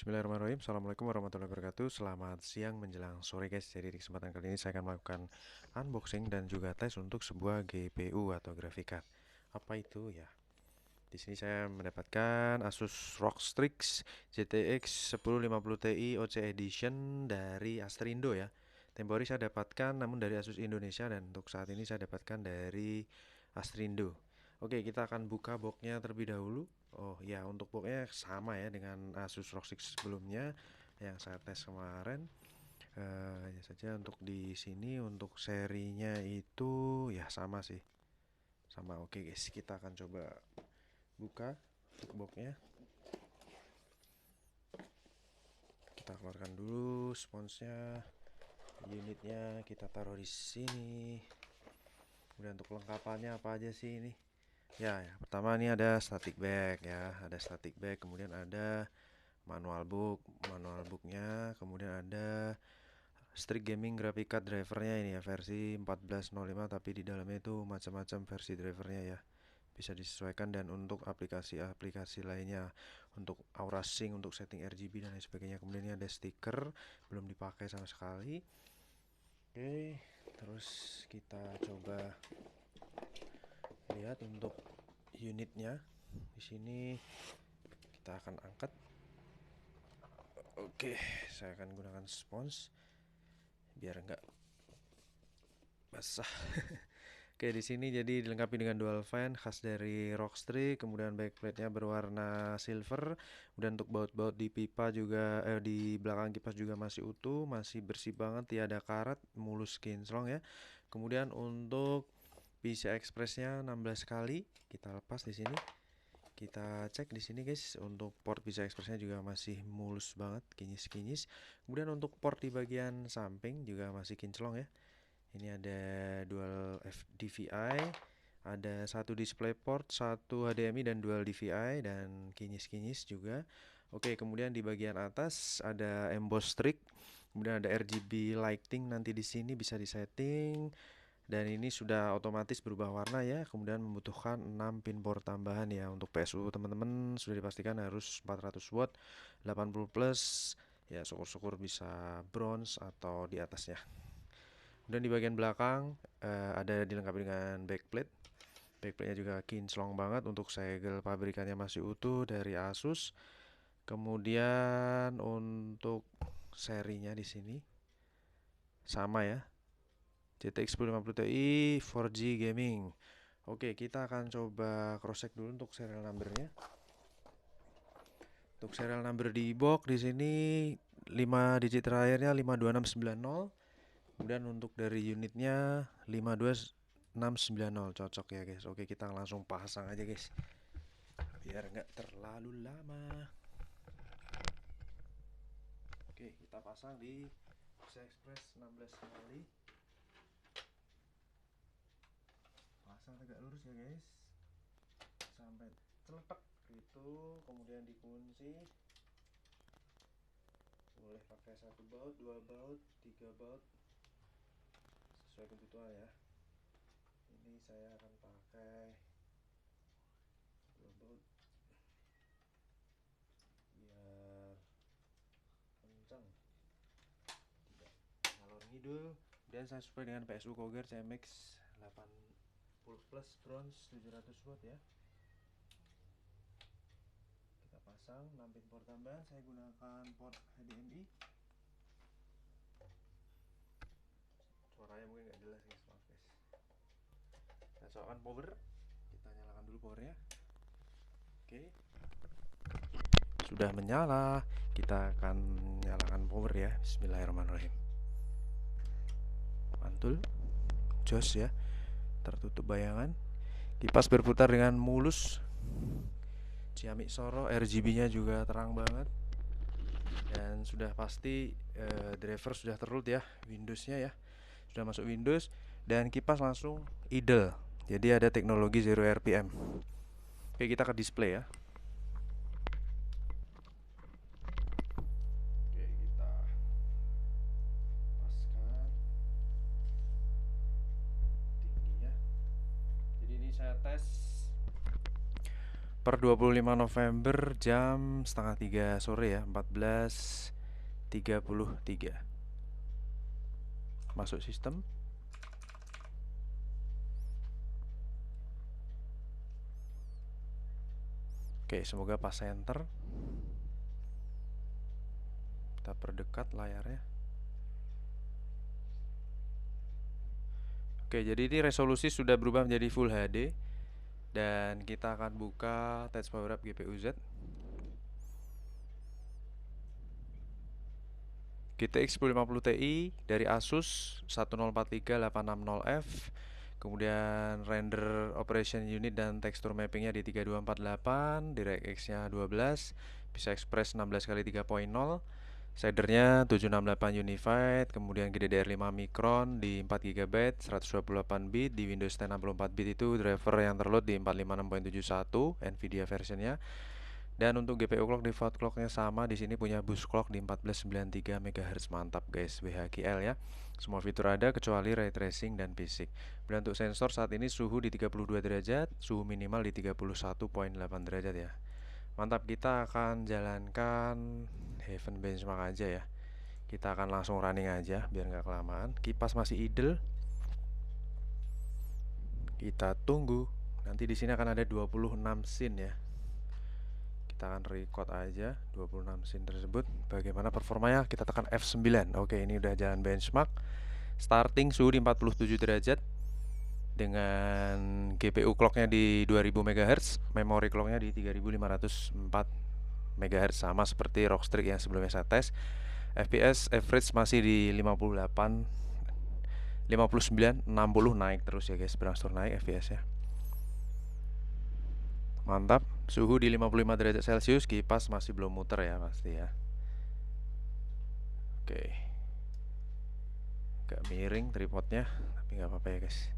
Bismillahirrahmanirrahim. Assalamualaikum warahmatullahi wabarakatuh. Selamat siang menjelang sore guys. Jadi di kesempatan kali ini saya akan melakukan unboxing dan juga tes untuk sebuah GPU atau graphic card. Apa itu ya? Di sini saya mendapatkan Asus ROG Strix GTX 1050 Ti OC Edition dari Astrindo ya. Tempo hari saya dapatkan namun dari Asus Indonesia, dan untuk saat ini saya dapatkan dari Astrindo. Oke, kita akan buka boxnya terlebih dahulu. Oh ya, untuk boxnya sama ya dengan Asus ROG Strix sebelumnya yang saya tes kemarin. Hanya saja untuk di sini untuk serinya itu ya sama sih. Sama. Oke guys, kita akan coba buka boxnya. Kita keluarkan dulu sponsnya, unitnya kita taruh di sini. Kemudian untuk kelengkapannya apa aja sih ini? Ya, pertama ini ada static bag ya, ada static bag, kemudian ada manual booknya, kemudian ada Strix Gaming Graphic Card drivernya ini ya, versi 14.05, tapi di dalamnya itu macam-macam versi drivernya ya, bisa disesuaikan. Dan untuk aplikasi-aplikasi lainnya, untuk Aura Sync, untuk setting RGB dan lain sebagainya. Kemudian ini ada stiker, belum dipakai sama sekali. Oke, terus kita coba lihat untuk unitnya. Di sini kita akan angkat. Oke, saya akan gunakan spons biar enggak basah. Oke, di sini jadi dilengkapi dengan dual fan khas dari Rockstrix, kemudian backplate-nya berwarna silver. Kemudian untuk baut-baut di pipa juga di belakang kipas juga masih utuh, masih bersih banget, tiada karat, mulus kinclong ya. Kemudian untuk PCI Express-nya 16 kali, kita lepas di sini. Kita cek di sini guys, untuk port PCI Express-nya juga masih mulus banget, kinyis-kinyis. Kemudian untuk port di bagian samping juga masih kinclong ya. Ini ada dual DVI, ada satu display port, satu HDMI dan dual DVI, dan kinyis-kinyis juga. Oke, kemudian di bagian atas ada emboss strip, kemudian ada RGB lighting, nanti di sini bisa disetting. Dan ini sudah otomatis berubah warna ya. Kemudian membutuhkan 6 pin port tambahan ya. Untuk PSU teman-teman sudah dipastikan harus 400 watt 80 plus. Ya, syukur-syukur bisa bronze atau di atasnya. Dan di bagian belakang ada dilengkapi dengan backplate. Backplate-nya juga kinclong banget, untuk segel pabrikannya masih utuh dari Asus. Kemudian untuk serinya di sini sama ya, GTX 1050 Ti 4G Gaming. Oke, kita akan coba cross check dulu untuk serial numbernya. Untuk serial number di box di sini 5 digit terakhirnya 52690. Kemudian untuk dari unitnya 52690, cocok ya guys. Oke, kita langsung pasang aja guys, biar nggak terlalu lama. Oke, kita pasang di PCI Express 16 kali. Pasang tegak lurus ya guys, sampai celetek gitu. Kemudian dikunci. Boleh pakai satu baut, dua baut, tiga baut, sesuai kebutuhan ya. Ini saya akan pakai dua baut biar kencang, tidak ngalor ngidul. Dan saya sesuai dengan PSU Koger CMX 80 plus bronze 700 watt ya. Kita pasang 6 pin port tambahan, saya gunakan port HDMI. Suaranya mungkin nggak jelas guys, maaf guys. Kita colokkan power, kita nyalakan dulu powernya. Oke, sudah menyala. Kita akan nyalakan power ya. Bismillahirrahmanirrahim. Mantul, jos ya, tertutup bayangan. Kipas berputar dengan mulus, ciamik soro, RGB-nya juga terang banget. Dan sudah pasti driver sudah terload ya, Windows-nya ya, sudah masuk Windows. Dan kipas langsung idle, jadi ada teknologi 0 RPM. Oke, kita ke display ya. Oke, kita paskan tingginya. Jadi ini saya tes per 25 November jam setengah 3 sore ya, 14.33. Masuk sistem. Oke, semoga pas enter. Kita perdekat layarnya. Oke, jadi ini resolusi sudah berubah menjadi Full HD. Dan kita akan buka Touch Power Up GPU Z. GTX 1050 Ti dari Asus 1043860F. Kemudian render operation unit dan tekstur mappingnya di 3248, DirectX-nya 12, bisa express 16x3.0, shadernya 768 Unified, kemudian GDDR5 Micron di 4GB, 128 bit, di Windows 10 64 bit itu driver yang terload di 456.71 Nvidia versionnya. Dan untuk GPU clock, default clocknya sama, di sini punya boost clock di 1493 MHz. Mantap guys, WHGL ya. Semua fitur ada kecuali ray tracing dan basic. Dan untuk sensor saat ini suhu di 32 derajat, suhu minimal di 31.8 derajat ya. Mantap, kita akan jalankan Heaven Benchmark aja ya. Kita akan langsung running aja biar nggak kelamaan. Kipas masih idle. Kita tunggu. Nanti di sini akan ada 26 scene ya. Kita akan record aja 26 scene tersebut. Bagaimana performanya? Kita tekan F9. Oke, ini udah jalan benchmark. Starting suhu di 47 derajat dengan GPU clocknya di 2000 MHz, memory clocknya di 3504 MHz, sama seperti Rockstrix yang sebelumnya saya tes. FPS average masih di 58, 59, 60, naik terus ya guys, berangsur naik FPS ya. Mantap, suhu di 55 derajat Celcius, kipas masih belum muter ya pasti ya. Oke, agak miring tripodnya, tapi nggak apa-apa ya guys.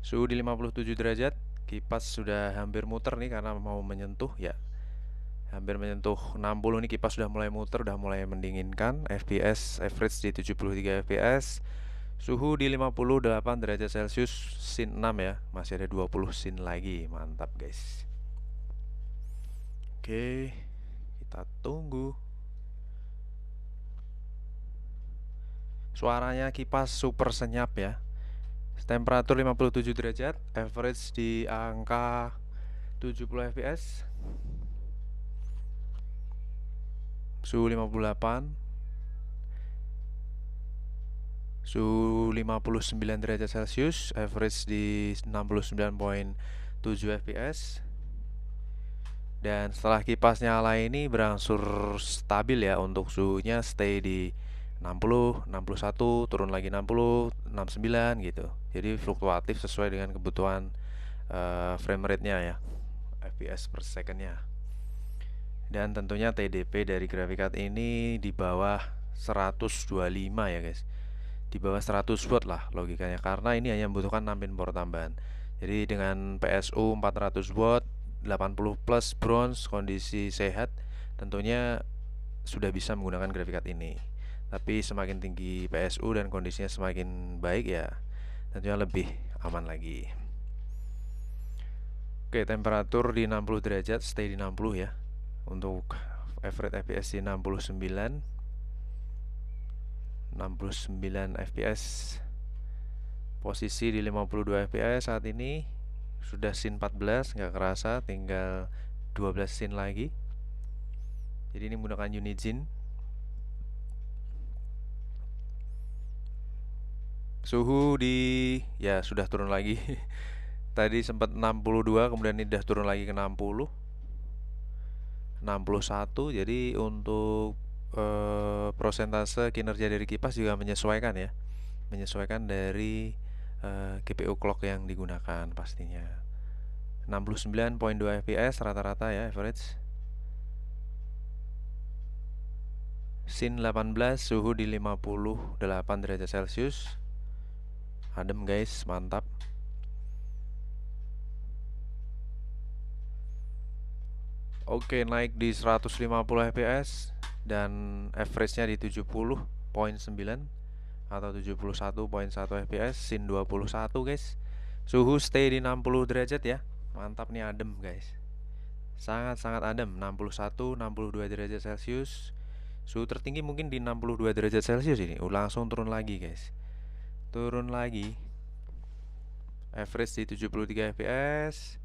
Suhu di 57 derajat, kipas sudah hampir muter nih karena mau menyentuh ya. Hampir menyentuh 60 nih, kipas sudah mulai muter, udah mulai mendinginkan. FPS average di 73 FPS. Suhu di 58 derajat Celcius, scene 6 ya. Masih ada 20 scene lagi. Mantap guys. Oke, kita tunggu. Suaranya kipas super senyap ya. Temperatur 57 derajat, average di angka 70 fps. Suhu 58. Suhu 59 derajat Celcius, average di 69.7 fps. Dan setelah kipas nyala ini berangsur stabil ya, untuk suhunya stay di 60, 61, turun lagi 60, 69 gitu. Jadi fluktuatif sesuai dengan kebutuhan frame rate-nya ya, FPS per second-nya. Dan tentunya TDP dari graphic card ini di bawah 125 ya guys. Di bawah 100 watt lah logikanya, karena ini hanya membutuhkan 6 pin power tambahan. Jadi dengan PSU 400 watt 80 plus bronze kondisi sehat, tentunya sudah bisa menggunakan graphic card ini. Tapi semakin tinggi PSU dan kondisinya semakin baik ya, tentunya lebih aman lagi. Oke, temperatur di 60 derajat, stay di 60 ya. Untuk average FPS di 69 fps. Posisi di 52 fps saat ini. Sudah scene 14, nggak kerasa, tinggal 12 scene lagi. Jadi ini menggunakan Unigine. Suhu di ya sudah turun lagi. Tadi sempat 62, kemudian ini udah turun lagi ke 60, 61. Jadi untuk prosentase kinerja dari kipas juga menyesuaikan ya, menyesuaikan dari GPU clock yang digunakan pastinya. 69.2 fps rata-rata ya, average. Scene 18, suhu di 58 derajat Celcius. Adem guys, mantap. Oke, naik di 150 fps dan average-nya di 70.9 atau 71.1 fps. Scene 21 guys. Suhu stay di 60 derajat ya. Mantap nih, adem guys. sangat-sangat adem, 61, 62 derajat Celcius. Suhu tertinggi mungkin di 62 derajat Celcius ini. Langsung turun lagi, guys. Turun lagi. Average di 73 fps.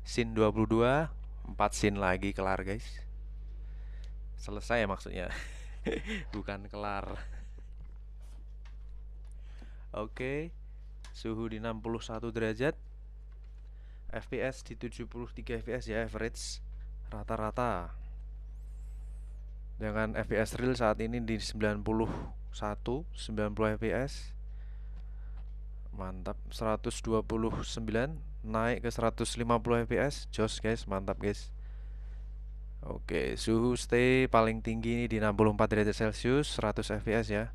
Scene 22, 4 scene lagi kelar, guys. Selesai ya maksudnya. Bukan kelar. Oke. Suhu di 61 derajat. FPS di 73 fps ya, average rata-rata. Dengan FPS real saat ini di 90 fps. Mantap. 129 naik ke 150 fps. Jos guys, mantap guys. Oke, suhu stay paling tinggi ini di 64 derajat Celcius, 100 fps ya.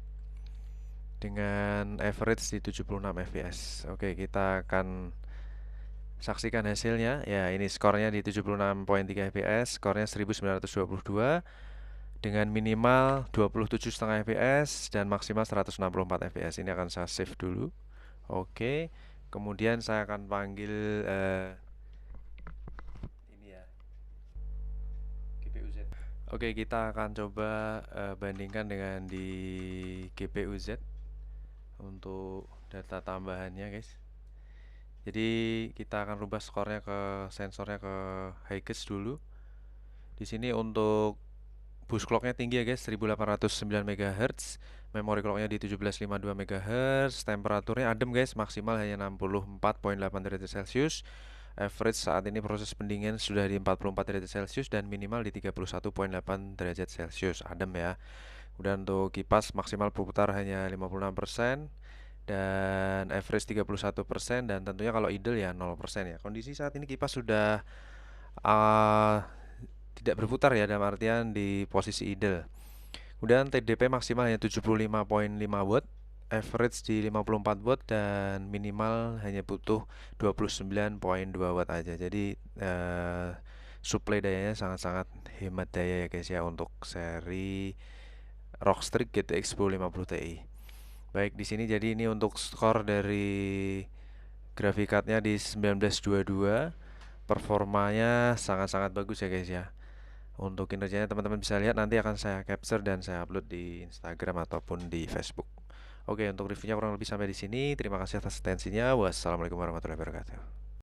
Dengan average di 76 fps. Oke, kita akan saksikan hasilnya. Ya, ini skornya di 76,3 fps, skornya 1922 dengan minimal 27,5 fps dan maksimal 164 fps. Ini akan saya save dulu. Oke. Kemudian saya akan panggil ini ya, GPU Z. Oke, kita akan coba bandingkan dengan di GPU Z untuk data tambahannya, guys. Jadi kita akan rubah skornya ke sensornya ke Highest dulu. Di sini untuk boost clocknya tinggi ya guys, 1809 MHz. Memori clocknya di 1752 MHz. Temperaturnya adem guys, maksimal hanya 64,8 derajat Celcius. Average saat ini proses pendinginan sudah di 44 derajat Celcius dan minimal di 31,8 derajat Celcius. Adem ya. Kemudian untuk kipas maksimal berputar hanya 56% dan average 31% dan tentunya kalau idle ya 0% ya. Kondisi saat ini kipas sudah tidak berputar ya, dalam artian di posisi idle. Kemudian TDP maksimal hanya 75,5 watt, average di 54 watt dan minimal hanya butuh 29,2 watt aja. Jadi supply dayanya sangat-sangat hemat daya ya guys ya untuk seri Rockstrix GTX 1050 Ti. Baik, di sini jadi ini untuk skor dari graphic cardnya di 1922. Performanya sangat-sangat bagus ya guys ya. Untuk kinerjanya teman-teman bisa lihat, nanti akan saya capture dan saya upload di Instagram ataupun di Facebook. Oke, untuk reviewnya kurang lebih sampai di sini. Terima kasih atas atensinya. Wassalamualaikum warahmatullahi wabarakatuh.